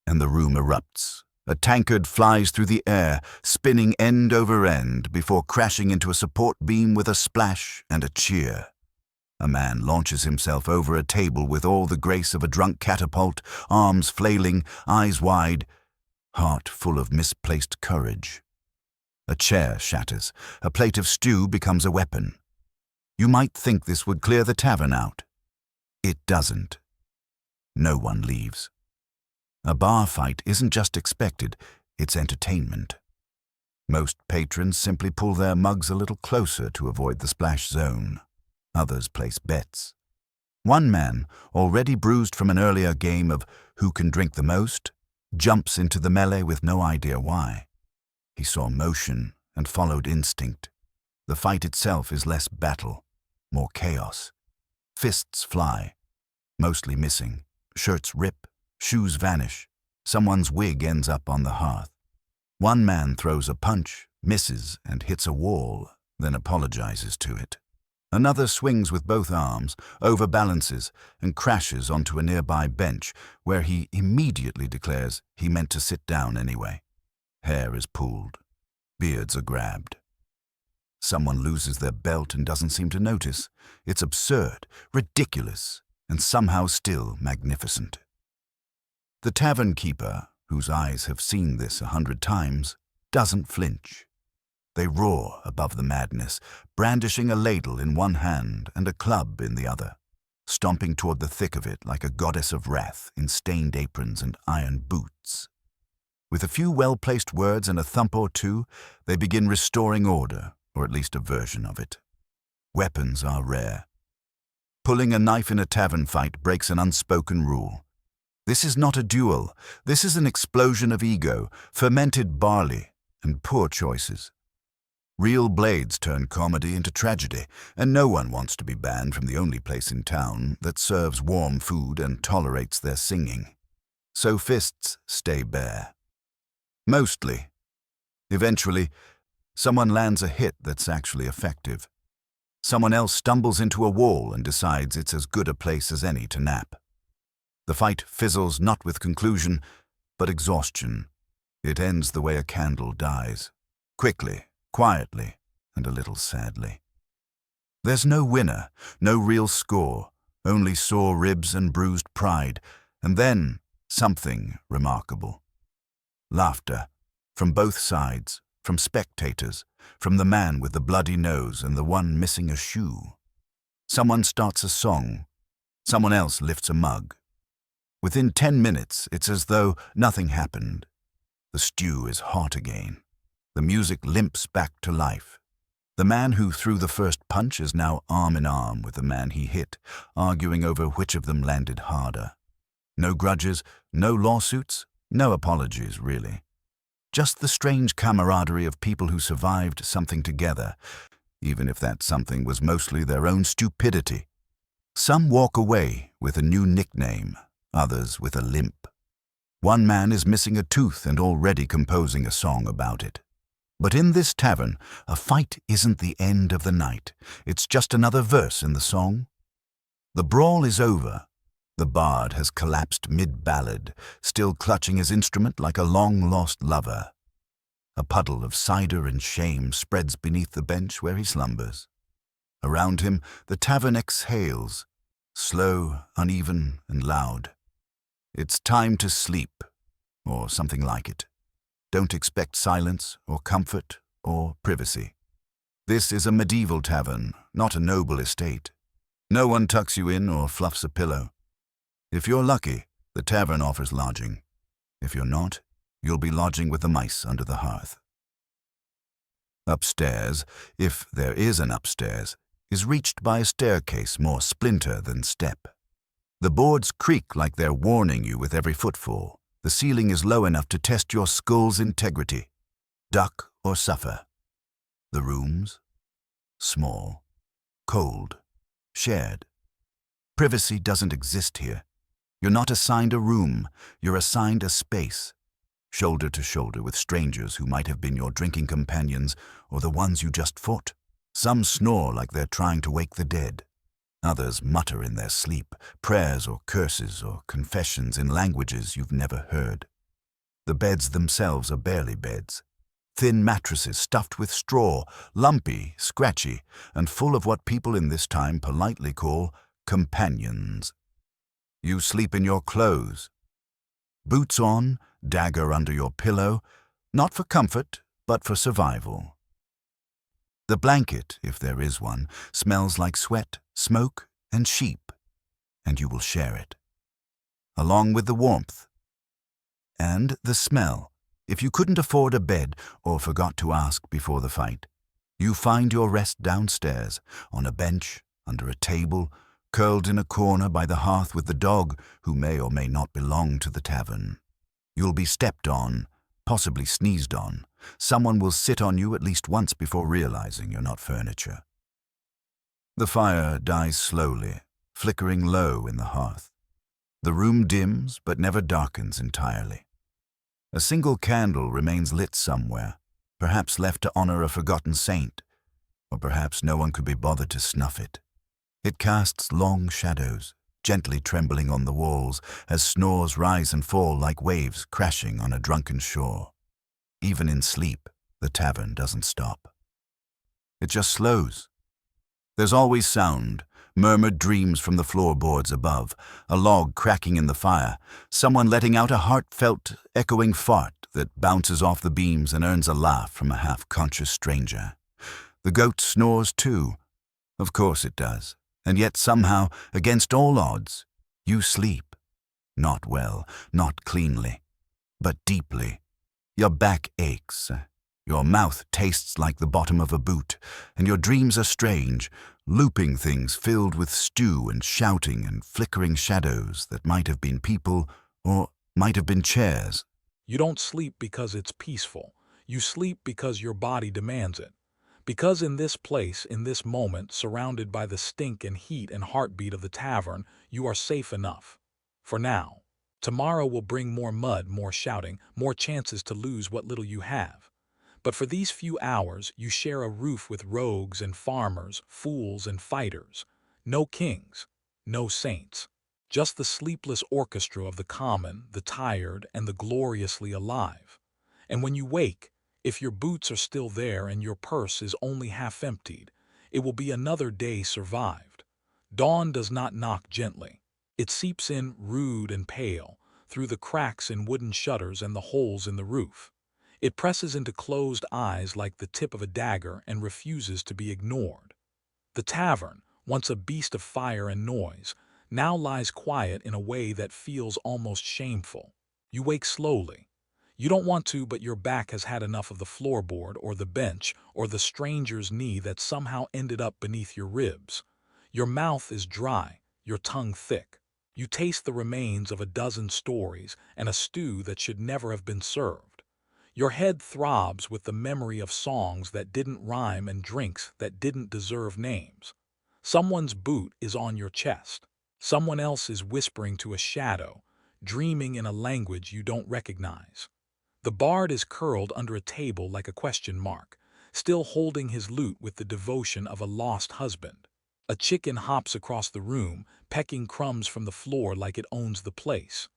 And the room erupts. A tankard flies through the air, spinning end over end before crashing into a support beam with a splash and a cheer. A man launches himself over a table with all the grace of a drunk catapult, arms flailing, eyes wide, heart full of misplaced courage. A chair shatters. A plate of stew becomes a weapon. You might think this would clear the tavern out. It doesn't. No one leaves. A bar fight isn't just expected, it's entertainment. Most patrons simply pull their mugs a little closer to avoid the splash zone. Others place bets. One man, already bruised from an earlier game of who can drink the most, jumps into the melee with no idea why. He saw motion and followed instinct. The fight itself is less battle, more chaos. Fists fly, mostly missing. Shirts rip. Shoes vanish. Someone's wig ends up on the hearth. One man throws a punch, misses, and hits a wall, then apologizes to it. Another swings with both arms, overbalances, and crashes onto a nearby bench, where he immediately declares he meant to sit down anyway. Hair is pulled. Beards are grabbed. Someone loses their belt and doesn't seem to notice. It's absurd, ridiculous, and somehow still magnificent. The tavern keeper, whose eyes have seen this 100 times, doesn't flinch. They roar above the madness, brandishing a ladle in one hand and a club in the other, stomping toward the thick of it like a goddess of wrath in stained aprons and iron boots. With a few well-placed words and a thump or two, they begin restoring order, or at least a version of it. Weapons are rare. Pulling a knife in a tavern fight breaks an unspoken rule. This is not a duel. This is an explosion of ego, fermented barley, and poor choices. Real blades turn comedy into tragedy, and no one wants to be banned from the only place in town that serves warm food and tolerates their singing. So fists stay bare. Mostly. Eventually, someone lands a hit that's actually effective. Someone else stumbles into a wall and decides it's as good a place as any to nap. The fight fizzles not with conclusion, but exhaustion. It ends the way a candle dies. Quickly, quietly, and a little sadly. There's no winner, no real score, only sore ribs and bruised pride, and then something remarkable. Laughter, from both sides, from spectators, from the man with the bloody nose and the one missing a shoe. Someone starts a song. Someone else lifts a mug. Within 10 minutes, it's as though nothing happened. The stew is hot again. The music limps back to life. The man who threw the first punch is now arm in arm with the man he hit, arguing over which of them landed harder. No grudges, no lawsuits, no apologies, really. Just the strange camaraderie of people who survived something together, even if that something was mostly their own stupidity. Some walk away with a new nickname, others with a limp. One man is missing a tooth and already composing a song about it. But in this tavern, a fight isn't the end of the night. It's just another verse in the song. The brawl is over. The bard has collapsed mid-ballad, still clutching his instrument like a long-lost lover. A puddle of cider and shame spreads beneath the bench where he slumbers. Around him, the tavern exhales, slow, uneven, and loud. It's time to sleep, or something like it. Don't expect silence, or comfort, or privacy. This is a medieval tavern, not a noble estate. No one tucks you in or fluffs a pillow. If you're lucky, the tavern offers lodging. If you're not, you'll be lodging with the mice under the hearth. Upstairs, if there is an upstairs, is reached by a staircase more splinter than step. The boards creak like they're warning you with every footfall. The ceiling is low enough to test your skull's integrity. Duck or suffer. The rooms? Small, cold, shared. Privacy doesn't exist here. You're not assigned a room, you're assigned a space. Shoulder to shoulder with strangers who might have been your drinking companions or the ones you just fought. Some snore like they're trying to wake the dead. Others mutter in their sleep, prayers or curses or confessions in languages you've never heard. The beds themselves are barely beds. Thin mattresses stuffed with straw, lumpy, scratchy, and full of what people in this time politely call companions. You sleep in your clothes. Boots on, dagger under your pillow, not for comfort, but for survival. The blanket, if there is one, smells like sweat, smoke, and sheep, and you will share it. Along with the warmth. And the smell. If you couldn't afford a bed or forgot to ask before the fight, you find your rest downstairs, on a bench, under a table, curled in a corner by the hearth with the dog who may or may not belong to the tavern. You'll be stepped on, possibly sneezed on. Someone will sit on you at least once before realizing you're not furniture. The fire dies slowly, flickering low in the hearth. The room dims but never darkens entirely. A single candle remains lit somewhere, perhaps left to honor a forgotten saint, or perhaps no one could be bothered to snuff it. It casts long shadows, gently trembling on the walls as snores rise and fall like waves crashing on a drunken shore. Even in sleep, the tavern doesn't stop. It just slows. There's always sound, murmured dreams from the floorboards above, a log cracking in the fire, someone letting out a heartfelt, echoing fart that bounces off the beams and earns a laugh from a half-conscious stranger. The goat snores too. Of course it does. And yet somehow, against all odds, you sleep. Not well, not cleanly, but deeply. Your back aches. Your mouth tastes like the bottom of a boot, and your dreams are strange, looping things filled with stew and shouting and flickering shadows that might have been people or might have been chairs. You don't sleep because it's peaceful. You sleep because your body demands it. Because in this place, in this moment, surrounded by the stink and heat and heartbeat of the tavern, you are safe enough. For now. Tomorrow will bring more mud, more shouting, more chances to lose what little you have. But for these few hours, you share a roof with rogues and farmers, fools and fighters. No kings, no saints. Just the sleepless orchestra of the common, the tired, and the gloriously alive. And when you wake, if your boots are still there and your purse is only half emptied, it will be another day survived. Dawn does not knock gently. It seeps in rude and pale, through the cracks in wooden shutters and the holes in the roof. It presses into closed eyes like the tip of a dagger and refuses to be ignored. The tavern, once a beast of fire and noise, now lies quiet in a way that feels almost shameful. You wake slowly. You don't want to, but your back has had enough of the floorboard or the bench or the stranger's knee that somehow ended up beneath your ribs. Your mouth is dry, your tongue thick. You taste the remains of a dozen stories and a stew that should never have been served. Your head throbs with the memory of songs that didn't rhyme and drinks that didn't deserve names. Someone's boot is on your chest. Someone else is whispering to a shadow, dreaming in a language you don't recognize. The bard is curled under a table like a question mark, still holding his lute with the devotion of a lost husband. A chicken hops across the room, pecking crumbs from the floor like it owns the place.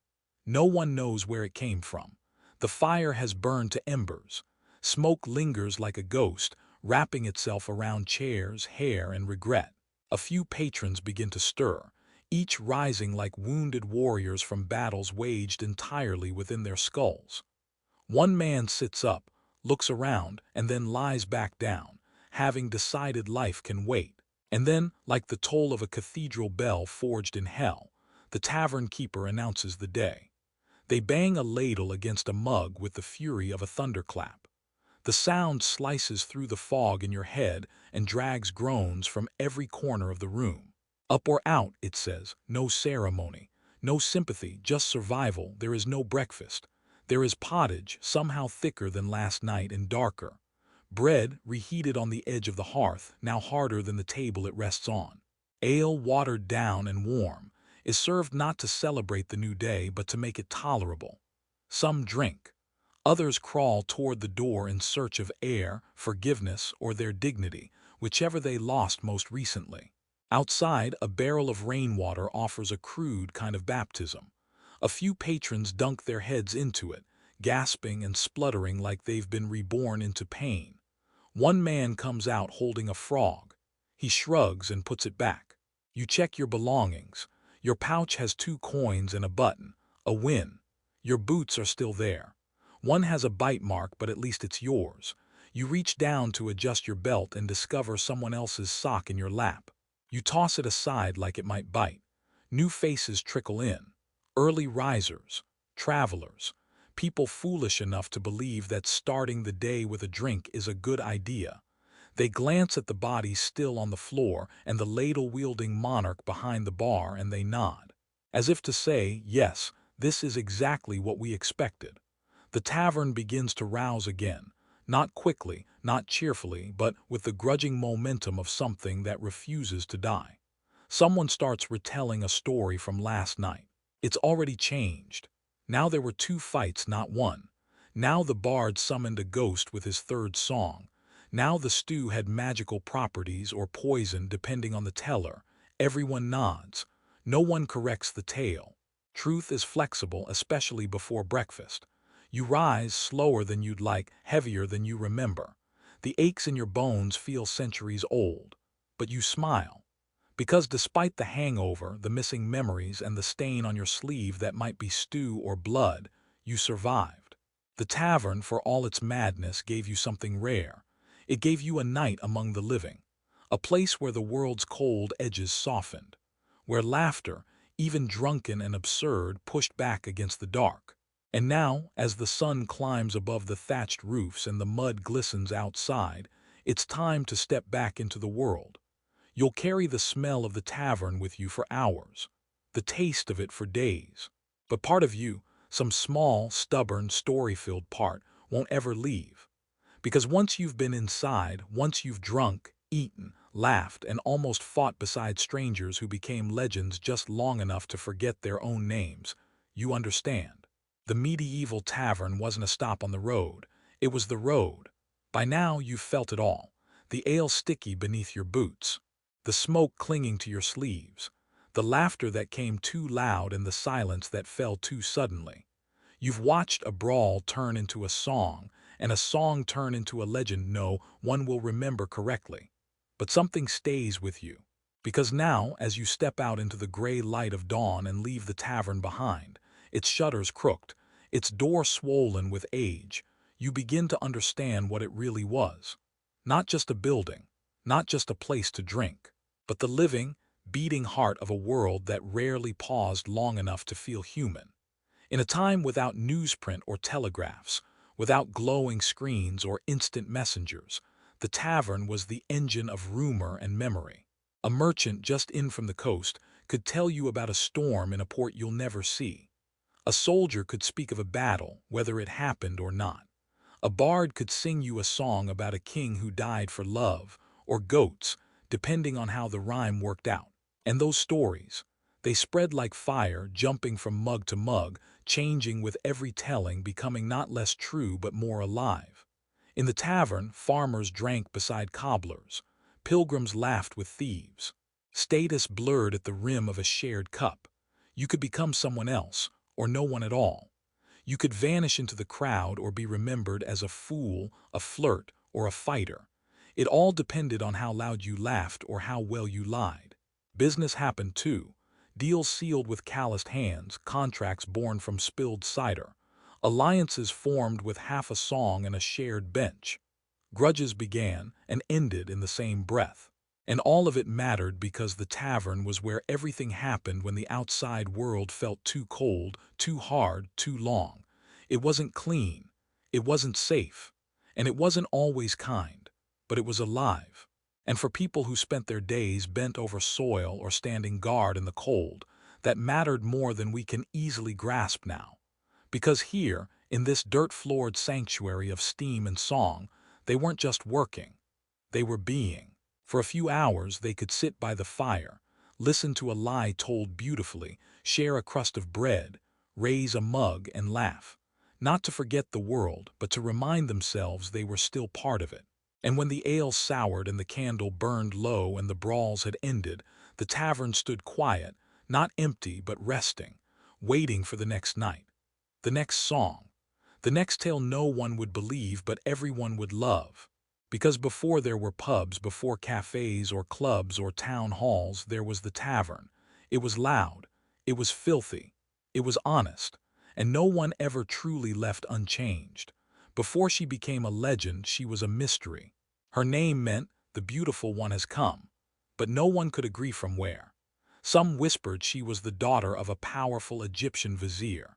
No one knows where it came from. The fire has burned to embers. Smoke lingers like a ghost, wrapping itself around chairs, hair, and regret. A few patrons begin to stir, each rising like wounded warriors from battles waged entirely within their skulls. One man sits up, looks around, and then lies back down, having decided life can wait. And then, like the toll of a cathedral bell forged in hell, the tavern keeper announces the day. They bang a ladle against a mug with the fury of a thunderclap. The sound slices through the fog in your head and drags groans from every corner of the room. Up or out, it says, no ceremony, no sympathy, just survival. There is no breakfast. There is pottage, somehow thicker than last night and darker. Bread, reheated on the edge of the hearth, now harder than the table it rests on. Ale, watered down and warm, is served not to celebrate the new day but to make it tolerable. Some drink. Others crawl toward the door in search of air, forgiveness, or their dignity, whichever they lost most recently. Outside, a barrel of rainwater offers a crude kind of baptism. A few patrons dunk their heads into it, gasping and spluttering like they've been reborn into pain. One man comes out holding a frog. He shrugs and puts it back. You check your belongings. Your pouch has 2 coins and a button. A win. Your boots are still there. One has a bite mark, but at least it's yours. You reach down to adjust your belt and discover someone else's sock in your lap. You toss it aside like it might bite. New faces trickle in. Early risers, travelers, people foolish enough to believe that starting the day with a drink is a good idea. They glance at the body still on the floor and the ladle-wielding monarch behind the bar, and they nod, as if to say, yes, this is exactly what we expected. The tavern begins to rouse again, not quickly, not cheerfully, but with the grudging momentum of something that refuses to die. Someone starts retelling a story from last night. It's already changed. Now there were 2 fights, not 1. Now the bard summoned a ghost with his 3rd song. Now the stew had magical properties or poison depending on the teller. Everyone nods. No one corrects the tale. Truth is flexible, especially before breakfast. You rise slower than you'd like, heavier than you remember. The aches in your bones feel centuries old. But you smile. Because despite the hangover, the missing memories, and the stain on your sleeve that might be stew or blood, you survived. The tavern, for all its madness, gave you something rare. It gave you a night among the living, a place where the world's cold edges softened, where laughter, even drunken and absurd, pushed back against the dark. And now, as the sun climbs above the thatched roofs and the mud glistens outside, it's time to step back into the world. You'll carry the smell of the tavern with you for hours, the taste of it for days. But part of you, some small, stubborn, story-filled part, won't ever leave. Because once you've been inside, once you've drunk, eaten, laughed, and almost fought beside strangers who became legends just long enough to forget their own names, you understand. The medieval tavern wasn't a stop on the road. It was the road. By now you've felt it all. The ale sticky beneath your boots, the smoke clinging to your sleeves, the laughter that came too loud and the silence that fell too suddenly. You've watched a brawl turn into a song, and a song turn into a legend no one will remember correctly. But something stays with you. Because now, as you step out into the gray light of dawn and leave the tavern behind, its shutters crooked, its door swollen with age, you begin to understand what it really was. Not just a building, not just a place to drink, but the living, beating heart of a world that rarely paused long enough to feel human. In a time without newsprint or telegraphs, without glowing screens or instant messengers, the tavern was the engine of rumor and memory. A merchant just in from the coast could tell you about a storm in a port you'll never see. A soldier could speak of a battle, whether it happened or not. A bard could sing you a song about a king who died for love, or goats, depending on how the rhyme worked out. And those stories, they spread like fire, jumping from mug to mug, changing with every telling, becoming not less true but more alive. In the tavern, farmers drank beside cobblers. Pilgrims laughed with thieves. Status blurred at the rim of a shared cup. You could become someone else, or no one at all. You could vanish into the crowd or be remembered as a fool, a flirt, or a fighter. It all depended on how loud you laughed or how well you lied. Business happened too. Deals sealed with calloused hands, contracts born from spilled cider. Alliances formed with half a song and a shared bench. Grudges began and ended in the same breath. And all of it mattered because the tavern was where everything happened when the outside world felt too cold, too hard, too long. It wasn't clean, it wasn't safe, and it wasn't always kind, but it was alive. And for people who spent their days bent over soil or standing guard in the cold, that mattered more than we can easily grasp now. Because here, in this dirt-floored sanctuary of steam and song, they weren't just working, they were being. For a few hours they could sit by the fire, listen to a lie told beautifully, share a crust of bread, raise a mug and laugh. Not to forget the world, but to remind themselves they were still part of it. And when the ale soured and the candle burned low and the brawls had ended, the tavern stood quiet, not empty but resting, waiting for the next night, the next song, the next tale no one would believe but everyone would love. Because before there were pubs, before cafes or clubs or town halls, there was the tavern. It was loud, it was filthy, it was honest, and no one ever truly left unchanged. Before she became a legend, she was a mystery. Her name meant, "The beautiful one has come," but no one could agree from where. Some whispered she was the daughter of a powerful Egyptian vizier.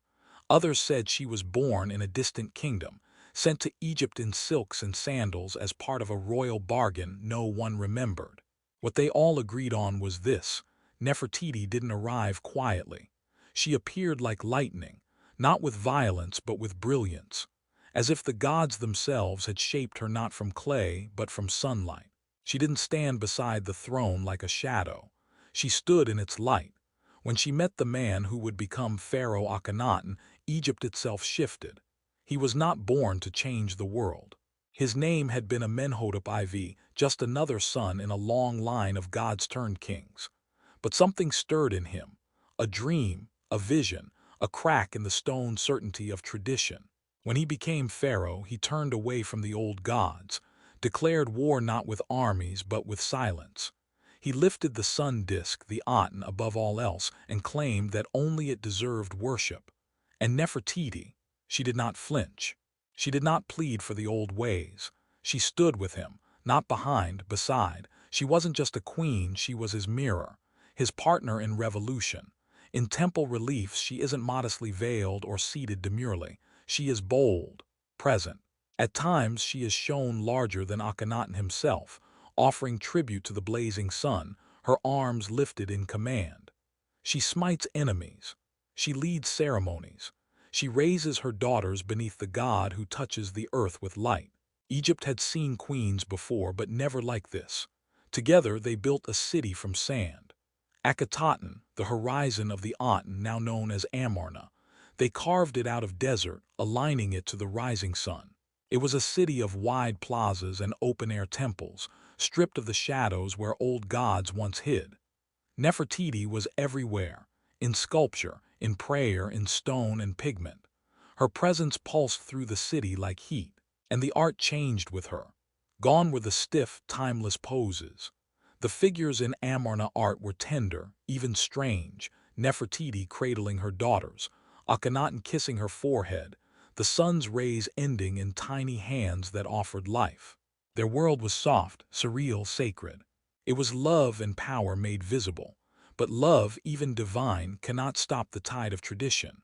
Others said she was born in a distant kingdom, sent to Egypt in silks and sandals as part of a royal bargain no one remembered. What they all agreed on was this: Nefertiti didn't arrive quietly. She appeared like lightning, not with violence but with brilliance, as if the gods themselves had shaped her not from clay but from sunlight. She didn't stand beside the throne like a shadow. She stood in its light. When she met the man who would become Pharaoh Akhenaten, Egypt itself shifted. He was not born to change the world. His name had been Amenhotep IV, just another son in a long line of God's-turned kings. But something stirred in him, a dream, a vision, a crack in the stone certainty of tradition. When he became pharaoh, he turned away from the old gods, declared war not with armies but with silence. He lifted the sun disk, the Aten, above all else, and claimed that only it deserved worship. And Nefertiti, she did not flinch. She did not plead for the old ways. She stood with him, not behind, beside. She wasn't just a queen, she was his mirror, his partner in revolution. In temple reliefs, she isn't modestly veiled or seated demurely. She is bold, present. At times, she is shown larger than Akhenaten himself, offering tribute to the blazing sun, her arms lifted in command. She smites enemies. She leads ceremonies. She raises her daughters beneath the god who touches the earth with light. Egypt had seen queens before, but never like this. Together, they built a city from sand. Akhetaten, the horizon of the Aten, now known as Amarna. They carved it out of desert, aligning it to the rising sun. It was a city of wide plazas and open-air temples, stripped of the shadows where old gods once hid. Nefertiti was everywhere, in sculpture, in prayer, in stone and pigment. Her presence pulsed through the city like heat, and the art changed with her. Gone were the stiff, timeless poses. The figures in Amarna art were tender, even strange, Nefertiti cradling her daughters, Akhenaten kissing her forehead, the sun's rays ending in tiny hands that offered life. Their world was soft, surreal, sacred. It was love and power made visible. But love, even divine, cannot stop the tide of tradition.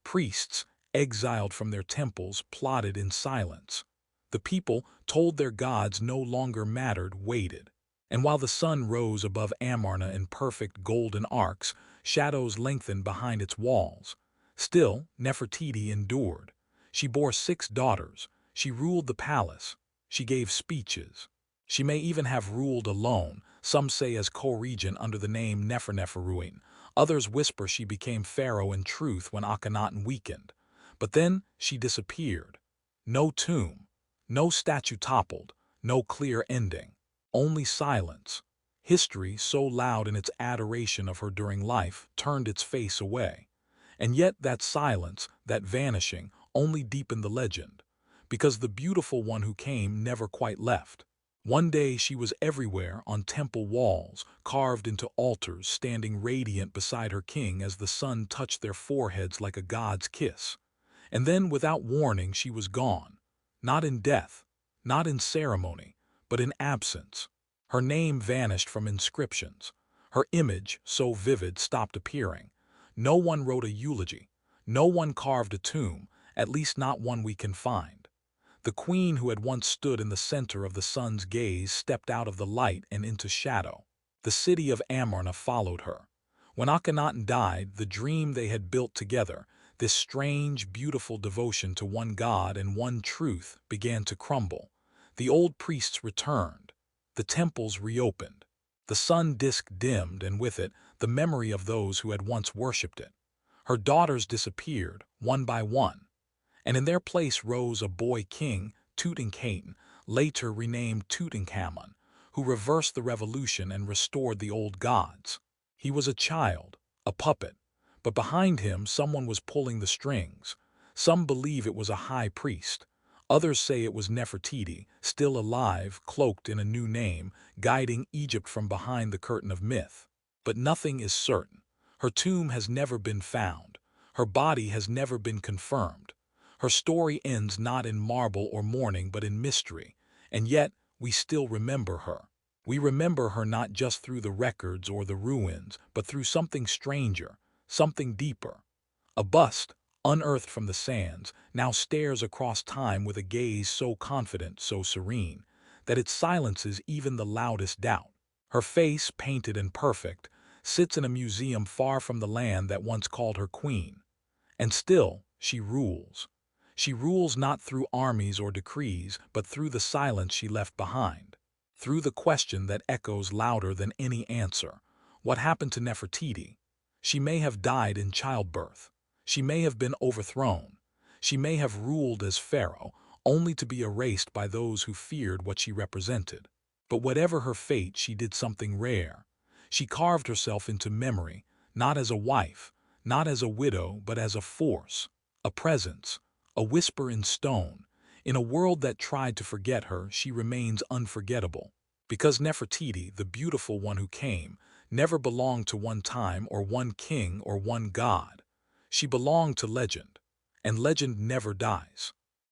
Priests, exiled from their temples, plotted in silence. The people, told their gods no longer mattered, waited. And while the sun rose above Amarna in perfect golden arcs, shadows lengthened behind its walls. Still, Nefertiti endured. She bore 6 daughters. She ruled the palace. She gave speeches. She may even have ruled alone, some say as co-regent under the name Neferneferuin. Others whisper she became pharaoh in truth when Akhenaten weakened. But then she disappeared. No tomb, no statue toppled, no clear ending. Only silence. History, so loud in its adoration of her during life, turned its face away. And yet that silence, that vanishing, only deepened the legend, because the beautiful one who came never quite left. One day she was everywhere on temple walls, carved into altars, standing radiant beside her king as the sun touched their foreheads like a god's kiss. And then, without warning, she was gone. Not in death, not in ceremony, but in absence. Her name vanished from inscriptions. Her image, so vivid, stopped appearing. No one wrote a eulogy. No one carved a tomb, at least not one we can find. The queen who had once stood in the center of the sun's gaze stepped out of the light and into shadow. The city of Amarna followed her. When Akhenaten died, the dream they had built together, this strange, beautiful devotion to one God and one truth, began to crumble. The old priests returned. The temples reopened. The sun disk dimmed, and with it, the memory of those who had once worshipped it. Her daughters disappeared, one by one, and in their place rose a boy king, Tutankhamun, later renamed Tutankhamun, who reversed the revolution and restored the old gods. He was a child, a puppet, but behind him someone was pulling the strings. Some believe it was a high priest. Others say it was Nefertiti, still alive, cloaked in a new name, guiding Egypt from behind the curtain of myth. But nothing is certain. Her tomb has never been found. Her body has never been confirmed. Her story ends not in marble or mourning but in mystery, and yet we still remember her. We remember her not just through the records or the ruins, but through something stranger, something deeper. A bust, unearthed from the sands, now stares across time with a gaze so confident, so serene, that it silences even the loudest doubt. Her face, painted and perfect, sits in a museum far from the land that once called her queen. And still, she rules. She rules not through armies or decrees, but through the silence she left behind. Through the question that echoes louder than any answer. What happened to Nefertiti? She may have died in childbirth. She may have been overthrown. She may have ruled as pharaoh, only to be erased by those who feared what she represented. But whatever her fate, she did something rare. She carved herself into memory, not as a wife, not as a widow, but as a force, a presence, a whisper in stone. In a world that tried to forget her, she remains unforgettable. Because Nefertiti, the beautiful one who came, never belonged to one time or one king or one god. She belonged to legend, and legend never dies.